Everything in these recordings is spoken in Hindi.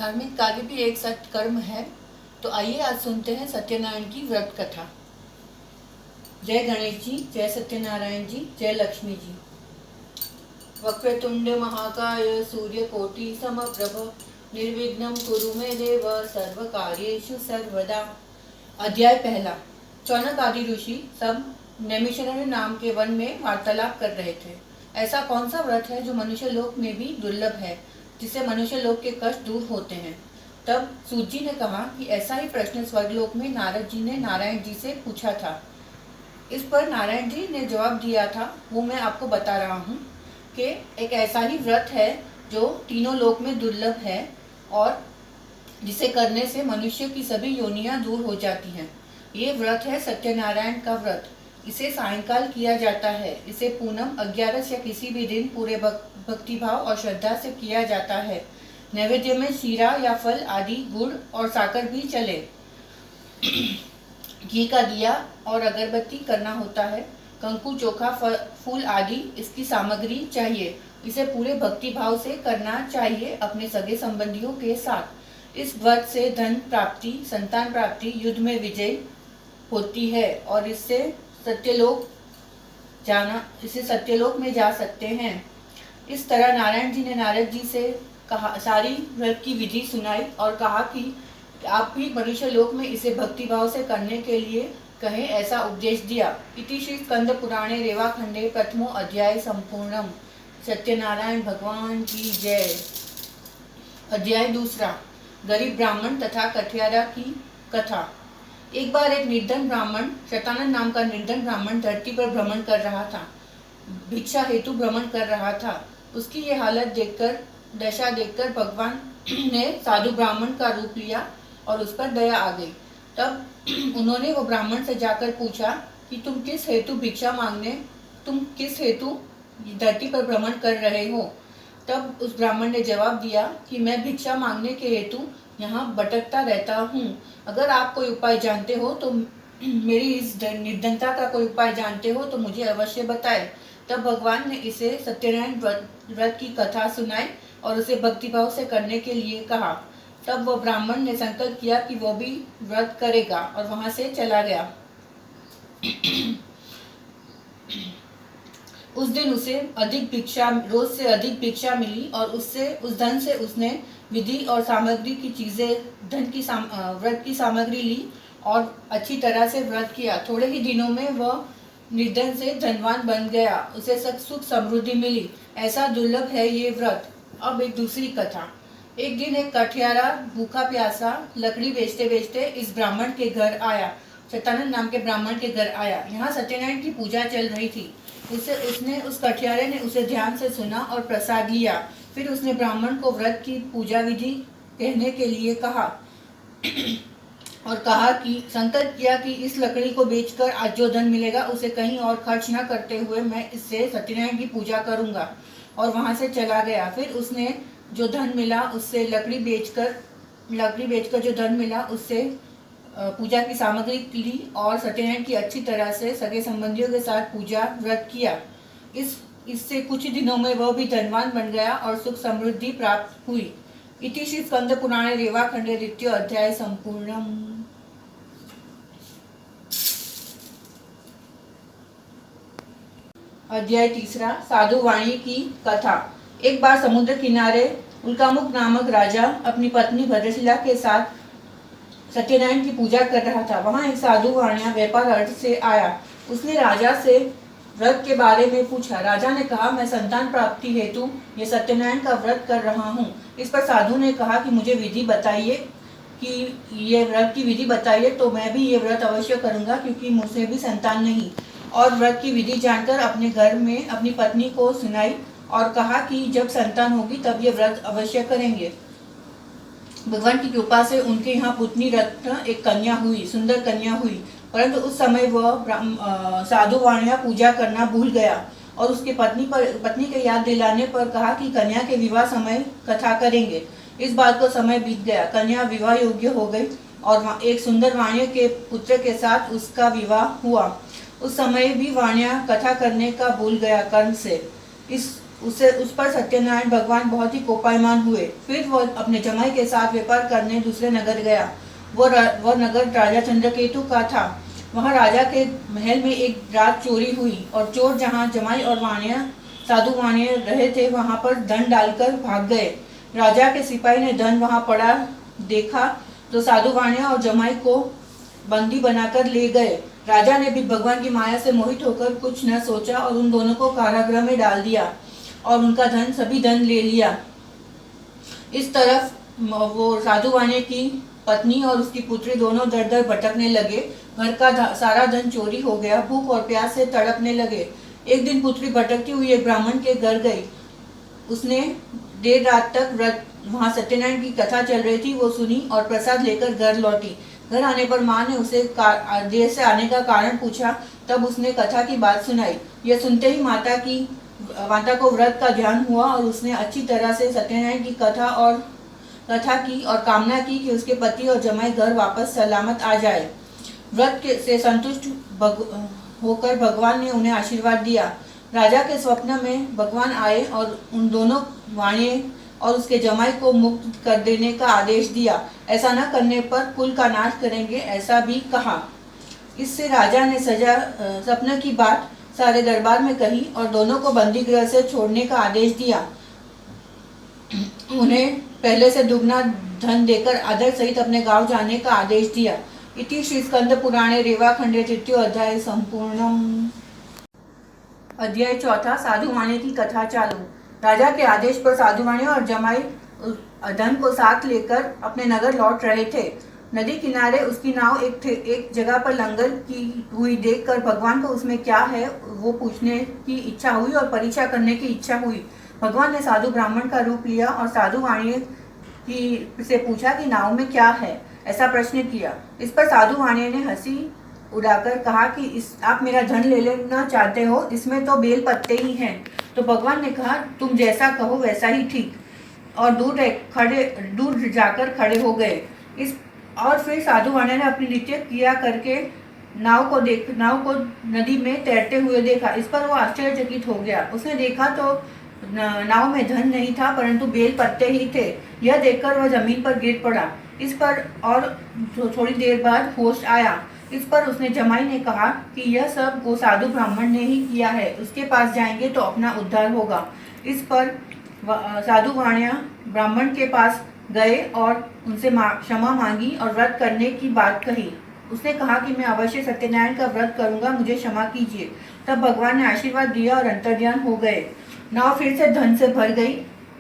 धार्मिक कार्य भी एक सत्कर्म है। तो आइए आज सुनते हैं सत्यनारायण की व्रत कथा। जय गणेश जी, जय सत्यनारायण जी, जय लक्ष्मी जी। वक्रतुंड महाकाय सूर्यकोटि समप्रभ निर्विघ्नं कुरु मे देव सर्वकार्येषु सर्वदा। अध्याय पहला। चौनक आदि ऋषि सब नैमिषारण्य नाम के वन में वार्तालाप कर रहे थे। ऐसा कौन सा व्रत है जो मनुष्य लोक में भी दुर्लभ है, जिससे मनुष्य लोक के कष्ट दूर होते हैं। तब सूत जी ने कहा कि ऐसा ही प्रश्न स्वर्गलोक में नारद जी ने नारायण जी से पूछा था। इस पर नारायण जी ने जवाब दिया था, वो मैं आपको बता रहा हूँ कि एक ऐसा ही व्रत है जो तीनों लोक में दुर्लभ है और जिसे करने से मनुष्य की सभी योनियां दूर हो जाती हैं। ये व्रत है सत्यनारायण का व्रत। इसे सायंकाल किया जाता है। इसे पूनम, 11 या किसी भी दिन पूरे भक्तिभाव और श्रद्धा से किया जाता है। नैवेद्य में शीरा या फल आदि, गुड़ और साकर भी चले। घी का दिया और अगरबत्ती करना होता है। कंकु, चोखा, फूल आदि इसकी सामग्री चाहिए। इसे पूरे भक्ति भाव से करना चाहिए अपने सगे संबंधियों के साथ। इस व्रत से धन प्राप्ति, संतान प्राप्ति, युद्ध में विजय होती है और इससे सत्यलोक में जा सकते हैं। इस तरह नारायण जी ने नारद जी से कहा, सारी व्रत की विधि सुनाई और कहा कि आप भी मनुष्य लोक में इसे भक्ति भाव से करने के लिए कहें, ऐसा उपदेश दिया। इति श्री स्कंद पुराणे रेवाखंडे प्रथमो अध्याय संपूर्णम। सत्यनारायण भगवान की जय। अध्याय दूसरा। गरीब ब्राह्मण तथा कठियारा की कथा। एक बार एक निर्धन ब्राह्मण, शतानन नाम का निर्धन ब्राह्मण धरती पर भ्रमण कर रहा था, भिक्षा हेतु भ्रमण कर रहा था। उसकी ये हालत देखकर, दशा देखकर भगवान ने साधु ब्राह्मण का रूप लिया और उस पर दया आ गई। तब उन्होंने वो ब्राह्मण से जाकर पूछा कि तुम किस हेतु धरती पर भ्रमण कर रहे हो। तब उस ब्राह्मण ने जवाब दिया कि मैं भिक्षा मांगने के हेतु यहाँ भटकता रहता हूँ। अगर आप कोई उपाय जानते हो तो मेरी इस निर्धनता का कोई उपाय जानते हो तो मुझे अवश्य बताएं। तब भगवान ने इसे सत्यनारायण व्रत की कथा सुनाई और उसे भक्तिभाव से करने के लिए कहा। तब वह ब्राह्मण ने संकल्प किया कि वह भी व्रत करेगा और वहां से चला गया। उस दिन उसे रोज से अधिक भिक्षा मिली और उस धन से उसने विधि और सामग्री की चीजें, व्रत की सामग्री ली और अच्छी तरह से व्रत किया। थोड़े ही दिनों में वह निर्धन से धनवान बन गया। उसे सुख समृद्धि मिली। ऐसा दुर्लभ है ये व्रत। अब एक दूसरी कथा। एक दिन एक कठियारा भूखा प्यासा लकड़ी बेचते बेचते इस ब्राह्मण के घर आया, शतानन नाम के ब्राह्मण के घर आया। यहाँ सत्यनारायण की पूजा चल रही थी। उस कठियारे ने उसे ध्यान से सुना और प्रसाद लिया। फिर उसने ब्राह्मण को व्रत की पूजा विधि कहने के लिए कहा और कहा कि संकल्प किया कि इस लकड़ी को बेचकर आज जो धन मिलेगा उसे कहीं और खर्च न करते हुए मैं इससे सत्यनारायण की पूजा करूंगा। और वहां से चला गया। फिर उसने जो धन मिला उससे लकड़ी बेचकर जो धन मिला उससे पूजा की सामग्री ली और सत्यनारायण की अच्छी तरह से सगे संबंधियों के साथ पूजा व्रत किया। इससे कुछ दिनों में वह भी धनवान बन गया और सुख समृद्धि प्राप्त हुई। इति श्री स्कंद पुराणे रेवाखंडे द्वितीय अध्याय संपूर्णम। अध्याय तीसरा। साधु वाणी की कथा। एक बार समुद्र किनारे उल्कामुख नामक राजा अपनी पत्नी भद्रशिला के साथ सत्यनारायण की पूजा कर रहा था। वहां एक साधु वाणिया व्यापार अर्थ से आया। उसने राजा से व्रत के बारे में पूछा। राजा ने कहा, मैं संतान प्राप्ति हेतु ये सत्यनारायण का व्रत कर रहा हूँ। इस पर साधु ने कहा कि मुझे विधि बताइए, कि ये व्रत की विधि बताइए तो मैं भी ये व्रत अवश्य करूँगा, क्योंकि मुझसे भी संतान नहीं। और व्रत की विधि जानकर अपने घर में अपनी पत्नी को सुनाई और कहा कि जब संतान होगी तब ये व्रत अवश्य करेंगे। भगवान की कृपा से उनके यहाँ पुतनी रत्न एक कन्या हुई, सुंदर कन्या हुई। परंतु उस समय वह साधु वाणिया पूजा करना भूल गया और उसके पत्नी के याद दिलाने पर कहा कि कन्या के विवाह समय कथा करेंगे। इस बात को समय बीत गया। कन्या विवाह योग्य हो गई और एक सुंदर वाणिया के पुत्र के साथ उसका विवाह हुआ। उस समय भी वाणिया कथा करने का भूल गया कर्म से। उस पर सत्यनारायण भगवान बहुत ही कोपायमान हुए। फिर वह अपने जमाई के साथ व्यापार करने दूसरे नगर गया। वह नगर राजा चंद्रकेतु का था। वहाँ राजा के महल में एक रात चोरी हुई और चोर जहाँ जमाई और वाणिया साधु वाणिया रहे थे वहाँ पर धन डालकर भाग गए। राजा के सिपाही ने धन वहाँ पड़ा देखा तो साधु वाणिया और जमाई को बंदी बनाकर ले गए। राजा ने भी भगवान की माया से मोहित होकर कुछ न सोचा और उन दोनों को कारागृह में डाल दिया और उनका सभी धन ले लिया। इस तरफ वो साधु वाणिया की पत्नी और उसकी पुत्री दोनों दर दर भटकने लगे। घर का सारा धन चोरी हो गया। भूख और प्यास से तड़पने लगे। एक दिन पुत्री भटकती हुई एक ब्राह्मण के घर गई। उसने देर रात तक व्रत वहाँ सत्यनारायण की कथा चल रही थी वो सुनी और प्रसाद लेकर घर लौटी। घर आने पर माँ ने उसे देर से आने का कारण पूछा। तब उसने कथा की बात सुनाई। यह सुनते ही माता को व्रत का ध्यान हुआ और उसने अच्छी तरह से सत्यनारायण की कथा की और कामना की कि उसके पति और जमाई घर वापस सलामत आ जाए। व्रत से संतुष्ट होकर भगवान ने उन्हें आशीर्वाद दिया। राजा के स्वप्न में भगवान आए और उन दोनों वाणिये और उसके जमाई को मुक्त कर देने का आदेश दिया। ऐसा न करने पर कुल का नाश करेंगे ऐसा भी कहा। इससे राजा ने सपने की बात सारे दरबार में कही और दोनों को बंदी गृह से छोड़ने का आदेश दिया। उन्हें पहले से दुगना धन देकर आदर सहित अपने गांव जाने का आदेश दिया। इति श्री स्कंद पुराणे रेवाखंडे तृतीय अध्याय संपूर्णम। अध्याय चौथा साधु वाणी की कथा चालू। राजा के आदेश पर साधु वाणी और जमाई धन को साथ लेकर अपने नगर लौट रहे थे। नदी किनारे उसकी नाव एक जगह पर लंगर की हुई देखकर भगवान को उसमें क्या है वो पूछने की इच्छा हुई और परीक्षा करने की इच्छा हुई। भगवान ने साधु ब्राह्मण का रूप लिया और साधु वाणी से पूछा कि नाव में क्या है, ऐसा प्रश्न किया। इस पर साधु वाणी ने हंसी उड़ाकर कहा कि आप मेरा धन ले लेना चाहते हो, इसमें तो बेल पत्ते ही हैं। तो भगवान ने कहा तुम जैसा कहो वैसा ही ठीक, और दूर जाकर खड़े हो गए। और फिर साधु वाणी ने अपनी नित्य क्रिया करके नाव को नदी में तैरते हुए देखा। इस पर वो आश्चर्यचकित हो गया। उसने देखा तो नाव में धन नहीं था परंतु बेल पत्ते ही थे। यह देखकर वह जमीन पर गिर पड़ा। इस पर और थोड़ी देर बाद होश आया। इस पर उसने जमाई ने कहा कि यह सब वो साधु ब्राह्मण ने ही किया है, उसके पास जाएंगे तो अपना उद्धार होगा। इस पर साधु वाणिया ब्राह्मण के पास गए और उनसे क्षमा मांगी और व्रत करने की बात कही। उसने कहा कि मैं अवश्य सत्यनारायण का व्रत करूंगा, मुझे क्षमा कीजिए। तब भगवान ने आशीर्वाद दिया और अंतर्ध्यान हो गए। नाव फिर से धन से भर गई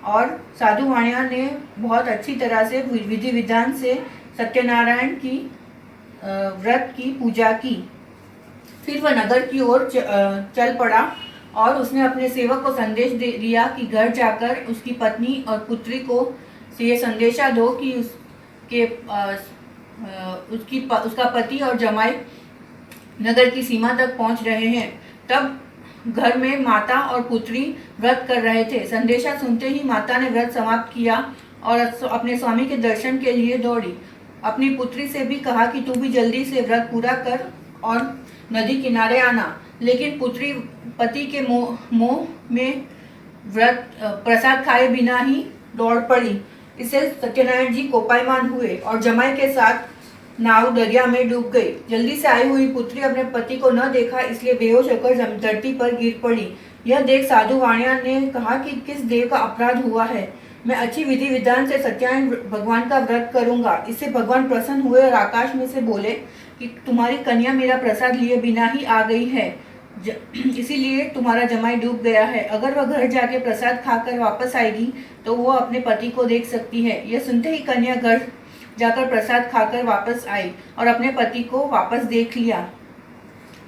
और साधु वाणिया ने बहुत अच्छी तरह से विधि विधान से सत्यनारायण की व्रत की पूजा की। फिर वह नगर की ओर चल पड़ा और उसने अपने सेवक को संदेश दे दिया कि घर जाकर उसकी पत्नी और पुत्री को ये संदेशा दो कि उसका पति और जमाई नगर की सीमा तक पहुंच रहे हैं। तब घर में माता और पुत्री व्रत कर रहे थे। संदेशा सुनते ही माता ने व्रत समाप्त किया और अपने स्वामी के दर्शन के लिए दौड़ी। अपनी पुत्री से भी कहा कि तू भी जल्दी से व्रत पूरा कर और नदी किनारे आना। लेकिन पुत्री पति के मोह में व्रत प्रसाद खाए बिना ही दौड़ पड़ी। इससे सत्यनारायण जी कोपायमान हुए और जमाई के साथ नाव दरिया में डूब गई। जल्दी से आई हुई पुत्री अपने पति को न देखा, इसलिए बेहोश होकर धरती पर गिर पड़ी। यह देख साधु वाणिया ने कहा कि किस देव का अपराध हुआ है। मैं अच्छी विधि विधान से सत्यनारायण भगवान का व्रत करूंगा। इससे भगवान प्रसन्न हुए और आकाश में से बोले कि तुम्हारी कन्या मेरा प्रसाद लिए बिना ही आ गई है, इसीलिए तुम्हारा जमाई डूब गया है। अगर वह घर जाके प्रसाद खाकर वापस आएगी तो वो अपने पति को देख सकती है। यह सुनते ही कन्या घर जाकर प्रसाद खाकर वापस आई और अपने पति को वापस देख लिया।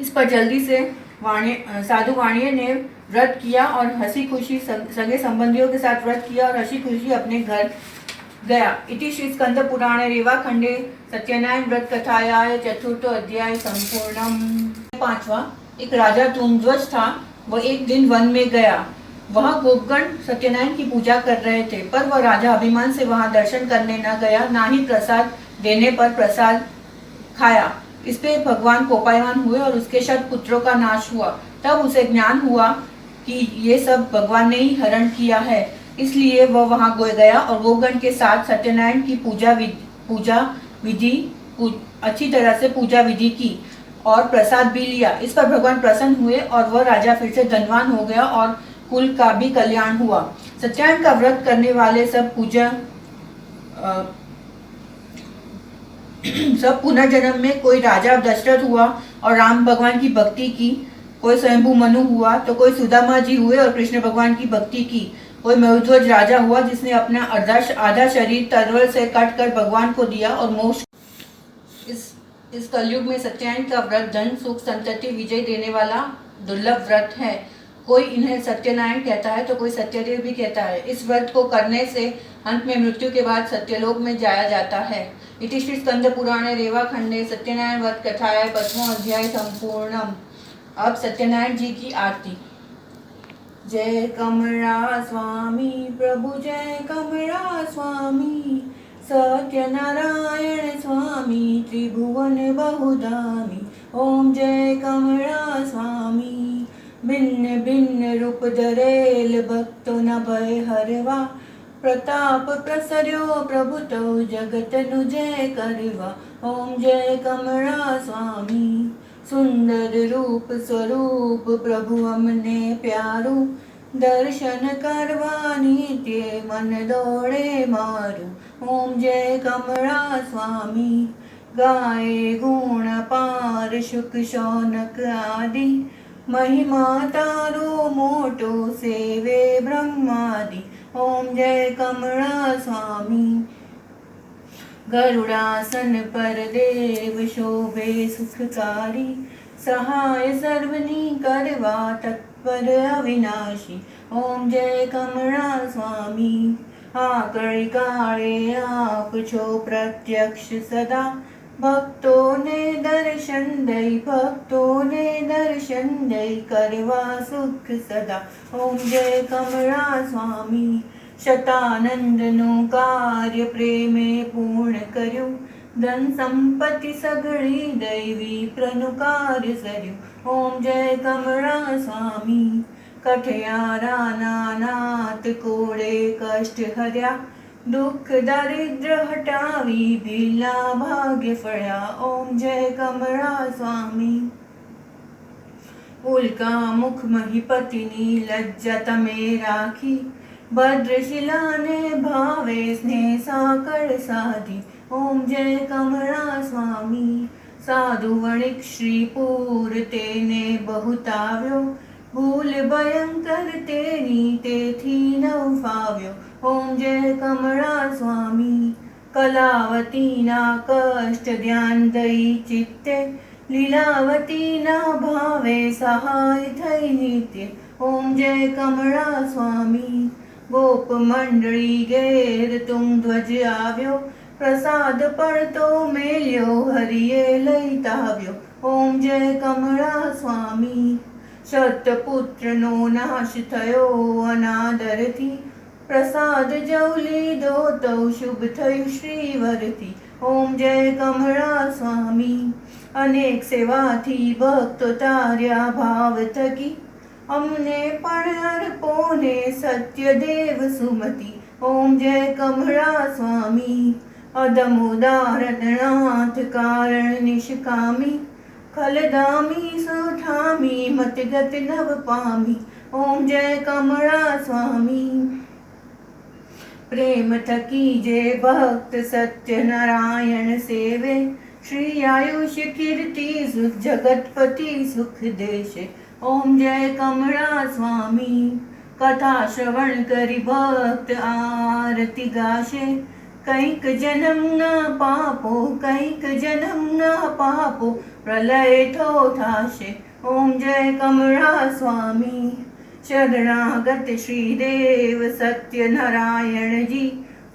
इस पर जल्दी से साधु वाणिये ने व्रत किया और हंसी खुशी सगे संबंधियों के साथ व्रत किया और हंसी खुशी अपने घर गया। इति श्री स्कंद पुराणे रेवाखंडे सत्यनारायण व्रत कथाया चतुर्थ अध्याय संपूर्णम। पांचवा। एक राजा धूमध्वज था। वह एक दिन वन में गया। वहाँ गोपगण सत्यनारायण की पूजा कर रहे थे, पर वह राजा अभिमान से वहाँ दर्शन करने न गया, ना ही प्रसाद देने पर प्रसाद खाया। इस पे भगवान कोपायमान हुए और उसके 7 पुत्रों का नाश हुआ। तब उसे ज्ञान हुआ कि ये सब भगवान ने ही हरण किया है, इसलिए वह वहां गया और गोगण के साथ सत्यनारायण की पूजा विधि अच्छी तरह से पूजा विधि की और प्रसाद भी लिया। इस पर भगवान प्रसन्न हुए और वह राजा फिर से धनवान हो गया और कुल का भी कल्याण हुआ। सत्यनारायण का व्रत करने वाले सब पुनर्जन्म में कोई राजा दशरथ हुआ और राम भगवान की भक्ति की, कोई स्वयंभू मनु हुआ तो कोई सुदामा जी हुए और कृष्ण भगवान की भक्ति की, कोई मरुध्वज राजा हुआ जिसने अपना आधा शरीर तलवार से काट कर भगवान को दिया और मोक्ष। इस कलयुग में सत्यनारायण का व्रत धन सुख संतति विजय देने वाला दुर्लभ व्रत है। कोई इन्हें सत्यनारायण कहता है तो कोई सत्यदेव भी कहता है। इस व्रत को करने से अंत में मृत्यु के बाद सत्यलोक में जाया जाता है। इति श्री स्कंद पुराणे रेवा खंडे सत्यनारायण व्रत कथाएं 5वां अध्याय संपूर्णम। अब सत्यनारायण जी की आरती। जय कमला स्वामी प्रभु जय कमला स्वामी, सत्यनारायण स्वामी त्रिभुवन बहुधामी। ओम जय कमला स्वामी, भिन्न भिन्न रूप धरेल भक्तो न भय हरवा, प्रताप प्रसर्यो प्रभु तो जगत नु जय करवा। ओम जय कमला स्वामी, सुंदर रूप स्वरूप प्रभु हमने प्यारू, दर्शन करवा नित्य मन दौड़े मारू। ओम जय कमला स्वामी, गाए गुण पार शुक शौनक आदि, महिमा तारो मोटो सेवे ब्रह्मादि। ओम जय कमला स्वामी, गरुड़ासन पर देव शोभे सुखकारी, सहाय सर्वनी करवा तत्पर अविनाशी। ओम जय कमला स्वामी, आकड़ काळे आप छो प्रत्यक्ष सदा, भक्तों ने दर्शन दई करवा सुख सदा। ओम जय कमला स्वामी, शतानंद नु कार्य प्रेमे पूर्ण कर्यो, धन संपत्ति सगड़ी दैवी प्रनुकार्य सर्यो। ओम जय कमला स्वामी, कठयारा नानात कोड़े कष्ट हर्या, दुख दरिद्र हटावी भीला भाग्य फळ्या। ओम जय कमला स्वामी, उल्का मुख महिपतिनी लज्जा तमे राखी, भद्रशिला ने भावे स्नेह साकर साधी। ओम जय कमला स्वामी, साधु वणिक श्रीपुर तेने बहुताव्यो, भूल भयंकर तेनी तेथी नव फाव्यो। ओम जय कमला स्वामी, कलावती ना कष्ट ध्यान दई चित्ते, लीलावती ना भावे सहाय थई नित्य। ओम जय कमला स्वामी, गोप मंडળી घेर तुम ध्वज આવ્યો, प्रसाद પડતો મેલ્યો હરિયે લઈતાવ્યો। ઓમ જય કમળા સ્વામી, સતપુત્રનો નાશ થયો અનાદરથી, પ્રસાદ જવ લીધો તો શુભ થયું શ્રીવરથી। ઓમ જય કમળા સ્વામી, અનેક સેવાથી ભક્તો તાર્યા ભાવ થકી, અમને પણ અર્પોને સત્યદેવ સુમતિ। ઓમ જય કમળા સ્વામી, અદમ ઉદાહરણનાથ કારણ નિષ્કામી, ખલદામી સુઠામી મતગત નવ પામી। ઓમ જય કમળા સ્વામી, प्रेम थकी जे भक्त सत्यनारायण सेवे, श्री आयुष कीर्ति सुख जगतपति सुख देशे। ओम जय कमला स्वामी, कथा श्रवण करी भक्त आरती गाशे, कैक जन्म न पापो प्रलय थो थाशे। ओम जय कमला स्वामी, शरणागत श्रीदेव सत्यनारायण जी,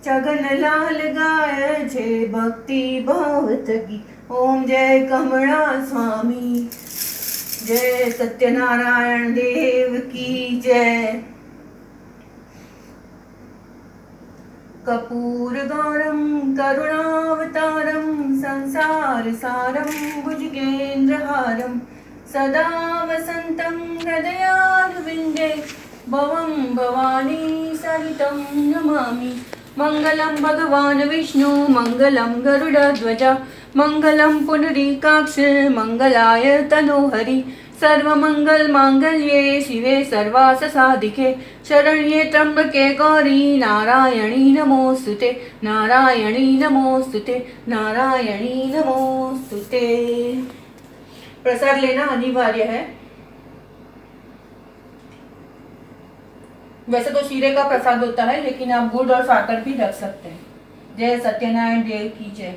चगन लाल गाय छे भक्ति भाव थकी। ओम जय कमला स्वामी, जय सत्यनारायण देव की जय। कपूर गौरम करुणावतारम, संसार सारम भुजगेंद्रहारम, सदा वसन्तं हृदयारविन्दे भवं भवानी सहितं नमामि। मङ्गलं भगवान् विष्णु मङ्गलं गरुडध्वज मङ्गलं पुनरीकाक्ष मङ्गलाय तनोहरि। सर्वमङ्गलमाङ्गल्ये शिवे सर्वार्थसाधिके शरण्ये त्र्यम्बके गौरी नारायणी नमोस्तुते नारायणी नमोस्तुते नारायणी नमोस्तुते। प्रसाद लेना अनिवार्य है। वैसे तो शीरे का प्रसाद होता है, लेकिन आप गुड़ और साकर भी रख सकते हैं। जय सत्यनारायण देव की जय।